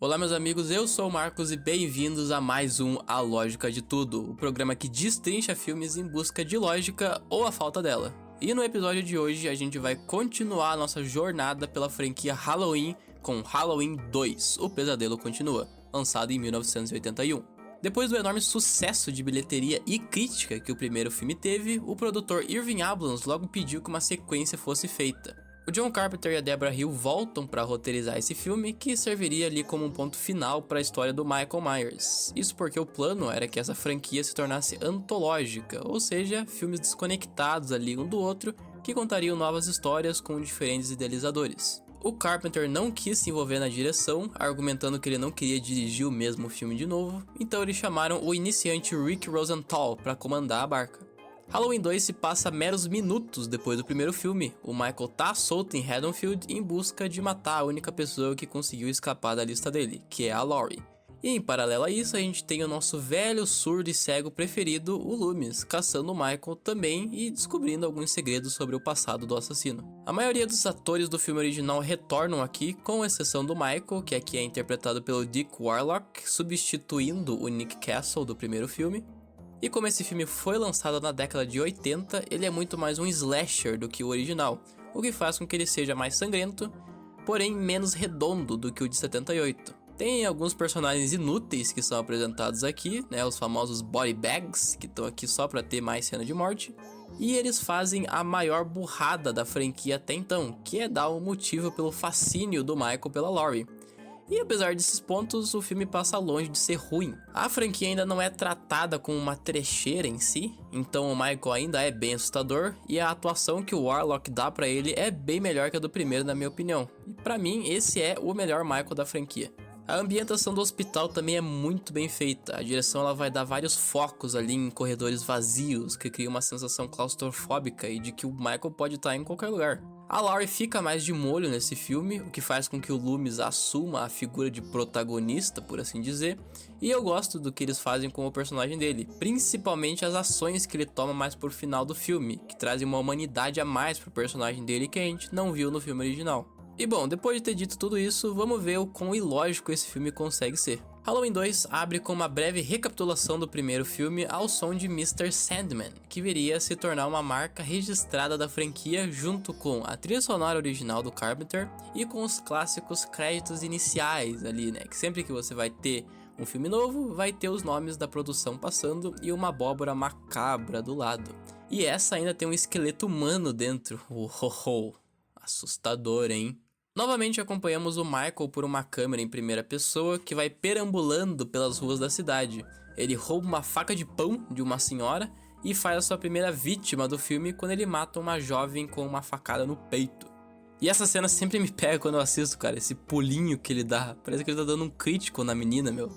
Olá meus amigos, eu sou o Marcos e bem-vindos a mais um A Lógica de Tudo, o programa que destrincha filmes em busca de lógica ou a falta dela. E no episódio de hoje a gente vai continuar a nossa jornada pela franquia Halloween com Halloween 2, O Pesadelo Continua, lançado em 1981. Depois do enorme sucesso de bilheteria e crítica que o primeiro filme teve, o produtor Irving Abrams logo pediu que uma sequência fosse feita. O John Carpenter e a Deborah Hill voltam para roteirizar esse filme, que serviria ali como um ponto final para a história do Michael Myers. Isso porque o plano era que essa franquia se tornasse antológica, ou seja, filmes desconectados ali um do outro, que contariam novas histórias com diferentes idealizadores. O Carpenter não quis se envolver na direção, argumentando que ele não queria dirigir o mesmo filme de novo, então eles chamaram o iniciante Rick Rosenthal para comandar a barca. Halloween 2 se passa meros minutos depois do primeiro filme. O Michael tá solto em Haddonfield em busca de matar a única pessoa que conseguiu escapar da lista dele, que é a Laurie. E em paralelo a isso, a gente tem o nosso velho surdo e cego preferido, o Loomis, caçando o Michael também e descobrindo alguns segredos sobre o passado do assassino. A maioria dos atores do filme original retornam aqui, com exceção do Michael, que aqui é interpretado pelo Dick Warlock, substituindo o Nick Castle do primeiro filme. E como esse filme foi lançado na década de 80, ele é muito mais um slasher do que o original, o que faz com que ele seja mais sangrento, porém menos redondo do que o de 78. Tem alguns personagens inúteis que são apresentados aqui, né, os famosos body bags, que estão aqui só para ter mais cena de morte, e eles fazem a maior burrada da franquia até então, que é dar um motivo pelo fascínio do Michael pela Laurie. E apesar desses pontos, o filme passa longe de ser ruim. A franquia ainda não é tratada como uma trecheira em si, então o Michael ainda é bem assustador, e a atuação que o Warlock dá pra ele é bem melhor que a do primeiro, na minha opinião. E pra mim, esse é o melhor Michael da franquia. A ambientação do hospital também é muito bem feita. A direção ela vai dar vários focos ali em corredores vazios, que cria uma sensação claustrofóbica e de que o Michael pode estar em qualquer lugar. A Laurie fica mais de molho nesse filme, o que faz com que o Loomis assuma a figura de protagonista, por assim dizer, e eu gosto do que eles fazem com o personagem dele, principalmente as ações que ele toma mais pro final do filme, que trazem uma humanidade a mais pro personagem dele que a gente não viu no filme original. E bom, depois de ter dito tudo isso, vamos ver o quão ilógico esse filme consegue ser. Halloween 2 abre com uma breve recapitulação do primeiro filme ao som de Mr. Sandman, que viria a se tornar uma marca registrada da franquia junto com a trilha sonora original do Carpenter e com os clássicos créditos iniciais ali, né? Que sempre que você vai ter um filme novo, vai ter os nomes da produção passando e uma abóbora macabra do lado. E essa ainda tem um esqueleto humano dentro. Assustador, hein? Novamente acompanhamos o Michael por uma câmera em primeira pessoa que vai perambulando pelas ruas da cidade. Ele rouba uma faca de pão de uma senhora e faz a sua primeira vítima do filme quando ele mata uma jovem com uma facada no peito. E essa cena sempre me pega quando eu assisto, cara, esse pulinho que ele dá. Parece que ele tá dando um crítico na menina, meu.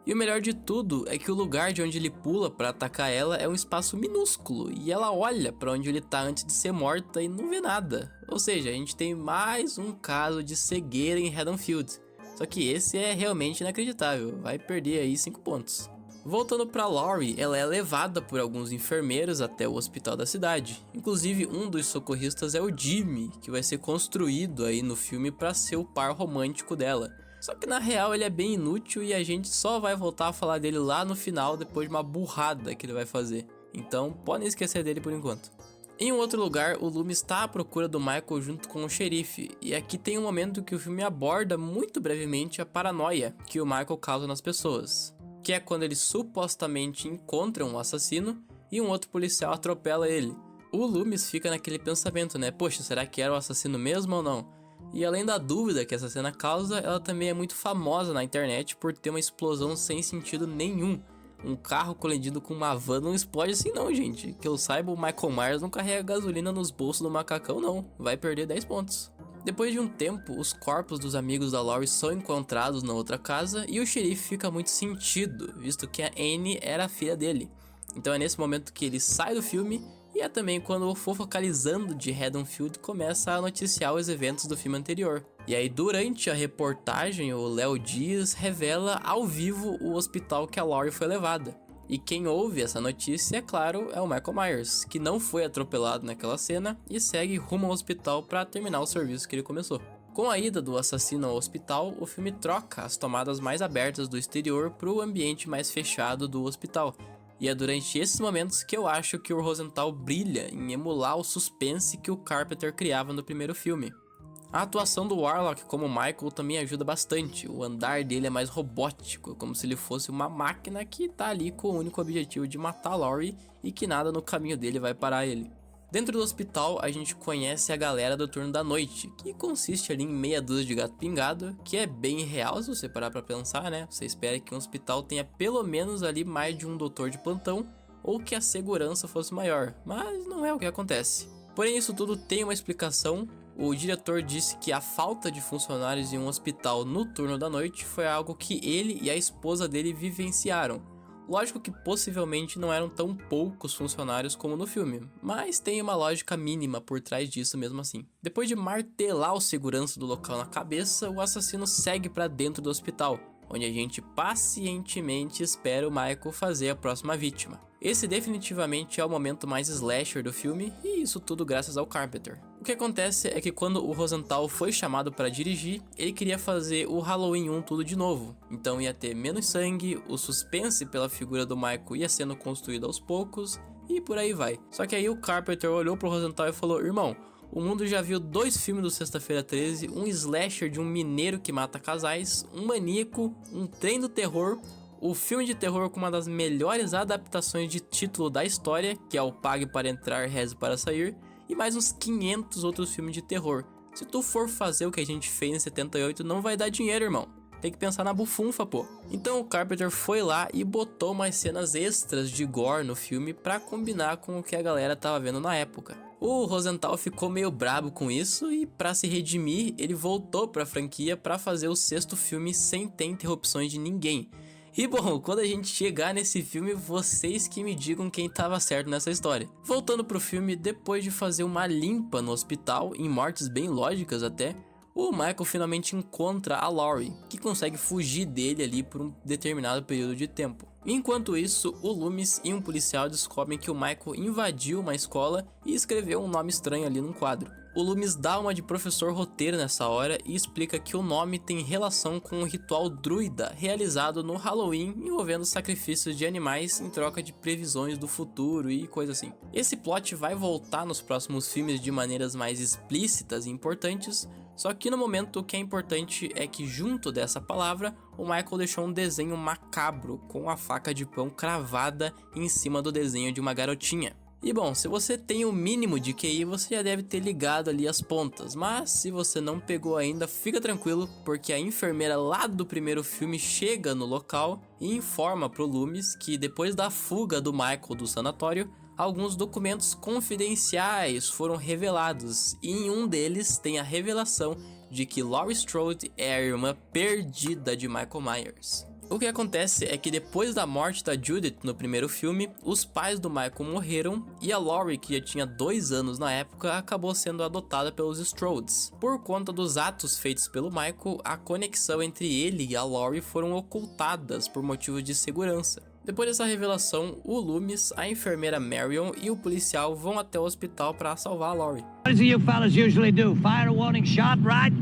E o melhor de tudo é que o lugar de onde ele pula para atacar ela é um espaço minúsculo e ela olha para onde ele tá antes de ser morta e não vê nada. Ou seja, a gente tem mais um caso de cegueira em Haddonfield. Só que esse é realmente inacreditável, vai perder aí 5 pontos. Voltando para Laurie, ela é levada por alguns enfermeiros até o hospital da cidade. Inclusive um dos socorristas é o Jimmy, que vai ser construído aí no filme para ser o par romântico dela. Só que na real ele é bem inútil e a gente só vai voltar a falar dele lá no final depois de uma burrada que ele vai fazer. Então podem esquecer dele por enquanto. Em um outro lugar, o Loomis está à procura do Michael junto com o xerife. E aqui tem um momento que o filme aborda muito brevemente a paranoia que o Michael causa nas pessoas. Que é quando eles supostamente encontram um assassino e um outro policial atropela ele. O Loomis fica naquele pensamento, né? Poxa, será que era o assassino mesmo ou não? E além da dúvida que essa cena causa, ela também é muito famosa na internet por ter uma explosão sem sentido nenhum. Um carro colidindo com uma van não explode assim não, gente. Que eu saiba, o Michael Myers não carrega gasolina nos bolsos do macacão não, vai perder 10 pontos. Depois de um tempo, os corpos dos amigos da Laurie são encontrados na outra casa e o xerife fica muito sentido, visto que a Annie era a filha dele. Então é nesse momento que ele sai do filme. E é também quando o Fofocalizando de Haddonfield começa a noticiar os eventos do filme anterior. E aí durante a reportagem o Léo Dias revela ao vivo o hospital que a Laurie foi levada. E quem ouve essa notícia, é claro, é o Michael Myers, que não foi atropelado naquela cena e segue rumo ao hospital para terminar o serviço que ele começou. Com a ida do assassino ao hospital, o filme troca as tomadas mais abertas do exterior para o ambiente mais fechado do hospital. E é durante esses momentos que eu acho que o Rosenthal brilha em emular o suspense que o Carpenter criava no primeiro filme. A atuação do Warlock como Michael também ajuda bastante, o andar dele é mais robótico, como se ele fosse uma máquina que tá ali com o único objetivo de matar Laurie e que nada no caminho dele vai parar ele. Dentro do hospital, a gente conhece a galera do turno da noite, que consiste ali em meia dúzia de gato pingado, que é bem real se você parar pra pensar, né? Você espera que um hospital tenha pelo menos ali mais de um doutor de plantão, ou que a segurança fosse maior, mas não é o que acontece. Porém, isso tudo tem uma explicação. O diretor disse que a falta de funcionários em um hospital no turno da noite foi algo que ele e a esposa dele vivenciaram. Lógico que possivelmente não eram tão poucos funcionários como no filme, mas tem uma lógica mínima por trás disso mesmo assim. Depois de martelar o segurança do local na cabeça, o assassino segue para dentro do hospital, onde a gente pacientemente espera o Michael fazer a próxima vítima. Esse definitivamente é o momento mais slasher do filme, e isso tudo graças ao Carpenter. O que acontece é que quando o Rosenthal foi chamado para dirigir, ele queria fazer o Halloween 1 tudo de novo. Então ia ter menos sangue, o suspense pela figura do Michael ia sendo construído aos poucos, e por aí vai. Só que aí o Carpenter olhou pro Rosenthal e falou: irmão, o mundo já viu 2 filmes do Sexta-feira 13, um slasher de um mineiro que mata casais, um maníaco, um trem do terror, o filme de terror com uma das melhores adaptações de título da história, que é o Pague para Entrar, Reze para Sair, e mais uns 500 outros filmes de terror. Se tu for fazer o que a gente fez em 78, não vai dar dinheiro, irmão. Tem que pensar na bufunfa, pô. Então o Carpenter foi lá e botou umas cenas extras de gore no filme pra combinar com o que a galera tava vendo na época. O Rosenthal ficou meio brabo com isso e, pra se redimir, ele voltou pra franquia pra fazer o 6º filme sem ter interrupções de ninguém. E bom, quando a gente chegar nesse filme, vocês que me digam quem tava certo nessa história. Voltando pro filme, depois de fazer uma limpa no hospital, em mortes bem lógicas até, o Michael finalmente encontra a Laurie, que consegue fugir dele ali por um determinado período de tempo. Enquanto isso, o Loomis e um policial descobrem que o Michael invadiu uma escola e escreveu um nome estranho ali num quadro. O Loomis dá uma de professor roteiro nessa hora e explica que o nome tem relação com um ritual druida realizado no Halloween envolvendo sacrifícios de animais em troca de previsões do futuro e coisa assim. Esse plot vai voltar nos próximos filmes de maneiras mais explícitas e importantes, só que no momento o que é importante é que junto dessa palavra, o Michael deixou um desenho macabro com a faca de pão cravada em cima do desenho de uma garotinha. E bom, se você tem o mínimo de QI, você já deve ter ligado ali as pontas, mas se você não pegou ainda, fica tranquilo, porque a enfermeira lá do primeiro filme chega no local e informa pro Loomis que depois da fuga do Michael do sanatório, alguns documentos confidenciais foram revelados, e em um deles tem a revelação de que Laurie Strode é a irmã perdida de Michael Myers. O que acontece é que depois da morte da Judith no primeiro filme, os pais do Michael morreram e a Laurie, que já tinha 2 anos na época, acabou sendo adotada pelos Strodes. Por conta dos atos feitos pelo Michael, a conexão entre ele e a Laurie foram ocultadas por motivos de segurança. Depois dessa revelação, o Loomis, a enfermeira Marion e o policial vão até o hospital para salvar a Laurie. What do you fellas usually do? Fire a warning shot, right?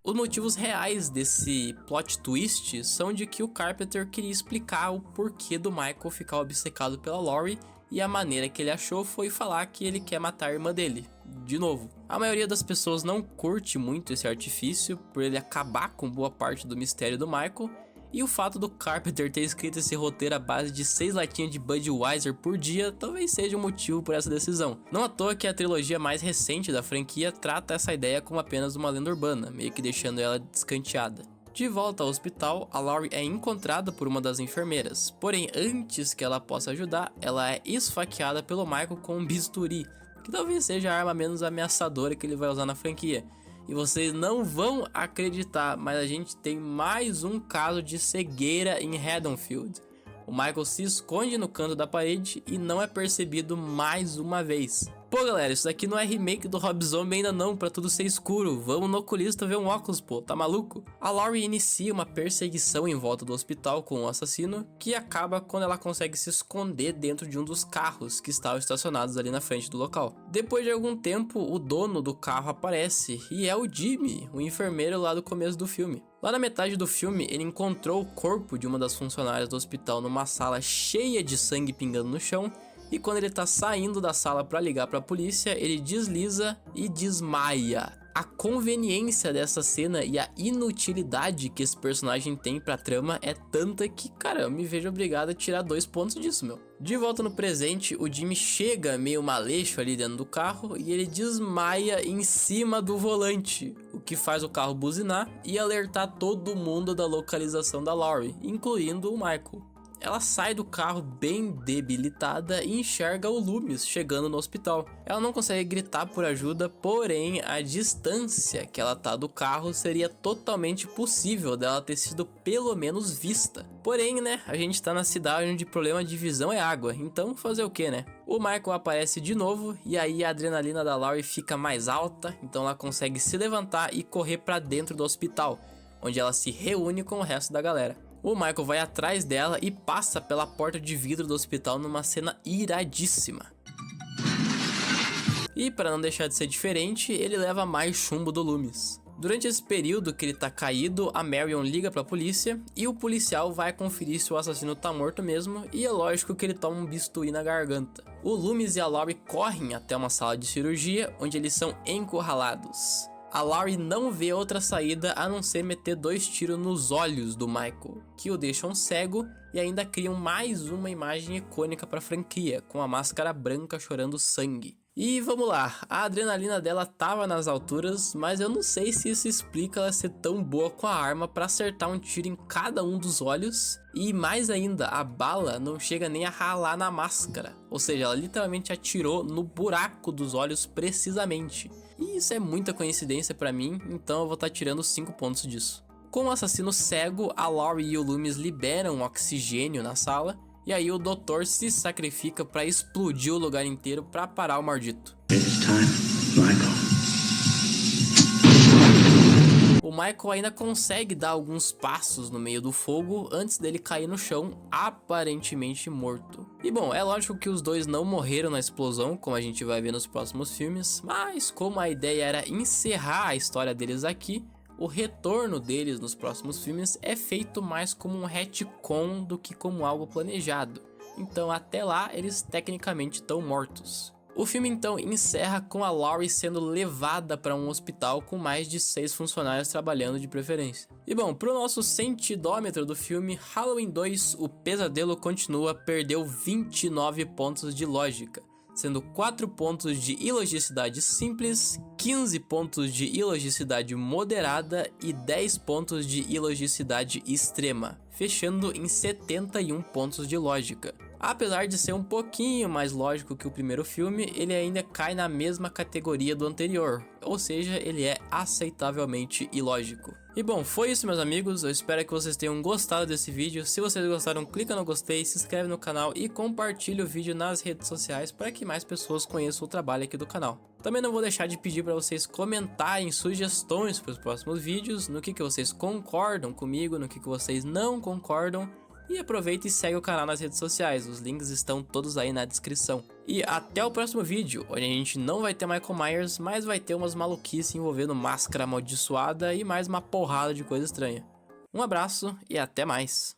Os motivos reais desse plot twist são de que o Carpenter queria explicar o porquê do Michael ficar obcecado pela Laurie, e a maneira que ele achou foi falar que ele quer matar a irmã dele, de novo. A maioria das pessoas não curte muito esse artifício, por ele acabar com boa parte do mistério do Michael, e o fato do Carpenter ter escrito esse roteiro à base de 6 latinhas de Budweiser por dia talvez seja um motivo por essa decisão. Não à toa que a trilogia mais recente da franquia trata essa ideia como apenas uma lenda urbana, meio que deixando ela descanteada. De volta ao hospital, a Laurie é encontrada por uma das enfermeiras, porém antes que ela possa ajudar, ela é esfaqueada pelo Michael com um bisturi, que talvez seja a arma menos ameaçadora que ele vai usar na franquia. E vocês não vão acreditar, mas a gente tem mais um caso de cegueira em Haddonfield. O Michael se esconde no canto da parede e não é percebido mais uma vez. Pô, galera, isso daqui não é remake do Rob Zombie ainda não, pra tudo ser escuro. Vamos no oculista ver um óculos, pô, tá maluco? A Laurie inicia uma perseguição em volta do hospital com o assassino, que acaba quando ela consegue se esconder dentro de um dos carros que estavam estacionados ali na frente do local. Depois de algum tempo, o dono do carro aparece, e é o Jimmy, o enfermeiro lá do começo do filme. Lá na metade do filme, ele encontrou o corpo de uma das funcionárias do hospital numa sala cheia de sangue pingando no chão, e quando ele tá saindo da sala pra ligar pra polícia, ele desliza e desmaia. A conveniência dessa cena e a inutilidade que esse personagem tem pra trama é tanta que, cara, eu me vejo obrigado a tirar 2 pontos disso, meu. De volta no presente, o Jimmy chega meio maleixo ali dentro do carro e ele desmaia em cima do volante, o que faz o carro buzinar e alertar todo mundo da localização da Laurie, incluindo o Michael. Ela sai do carro bem debilitada e enxerga o Loomis chegando no hospital. Ela não consegue gritar por ajuda, porém a distância que ela tá do carro seria totalmente possível dela ter sido pelo menos vista. Porém, né, a gente tá na cidade onde o problema de visão é água, então fazer o que, né? O Michael aparece de novo e aí a adrenalina da Laurie fica mais alta, então ela consegue se levantar e correr pra dentro do hospital, onde ela se reúne com o resto da galera. O Michael vai atrás dela e passa pela porta de vidro do hospital numa cena iradíssima. E para não deixar de ser diferente, ele leva mais chumbo do Loomis. Durante esse período que ele tá caído, a Marion liga pra polícia e o policial vai conferir se o assassino tá morto mesmo, e é lógico que ele toma um bisturi na garganta. O Loomis e a Laurie correm até uma sala de cirurgia, onde eles são encurralados. A Laurie não vê outra saída a não ser meter 2 tiros nos olhos do Michael, que o deixam cego e ainda criam mais uma imagem icônica para a franquia, com a máscara branca chorando sangue. E vamos lá, a adrenalina dela tava nas alturas, mas eu não sei se isso explica ela ser tão boa com a arma para acertar um tiro em cada um dos olhos, e mais ainda, a bala não chega nem a ralar na máscara, ou seja, ela literalmente atirou no buraco dos olhos precisamente. E isso é muita coincidência pra mim, então eu vou estar tirando 5 pontos disso. Com o assassino cego, a Laurie e o Loomis liberam oxigênio na sala, e aí o doutor se sacrifica pra explodir o lugar inteiro pra parar o maldito. It's time, Michael. O Michael ainda consegue dar alguns passos no meio do fogo antes dele cair no chão, aparentemente morto. E bom, é lógico que os dois não morreram na explosão, como a gente vai ver nos próximos filmes, mas como a ideia era encerrar a história deles aqui, o retorno deles nos próximos filmes é feito mais como um retcon do que como algo planejado. Então até lá eles tecnicamente estão mortos. O filme então encerra com a Laurie sendo levada para um hospital com mais de 6 funcionários trabalhando de preferência. E bom, pro nosso sentidômetro do filme, Halloween 2, o pesadelo continua, perdeu 29 pontos de lógica, sendo 4 pontos de ilogicidade simples, 15 pontos de ilogicidade moderada e 10 pontos de ilogicidade extrema, fechando em 71 pontos de lógica. Apesar de ser um pouquinho mais lógico que o primeiro filme, ele ainda cai na mesma categoria do anterior, ou seja, ele é aceitavelmente ilógico. E bom, foi isso, meus amigos, eu espero que vocês tenham gostado desse vídeo. Se vocês gostaram, clica no gostei, se inscreve no canal e compartilha o vídeo nas redes sociais para que mais pessoas conheçam o trabalho aqui do canal. Também não vou deixar de pedir para vocês comentarem sugestões para os próximos vídeos, no que vocês concordam comigo, no que vocês não concordam. E aproveita e segue o canal nas redes sociais, os links estão todos aí na descrição. E até o próximo vídeo, onde a gente não vai ter Michael Myers, mas vai ter umas maluquices envolvendo máscara amaldiçoada e mais uma porrada de coisa estranha. Um abraço e até mais!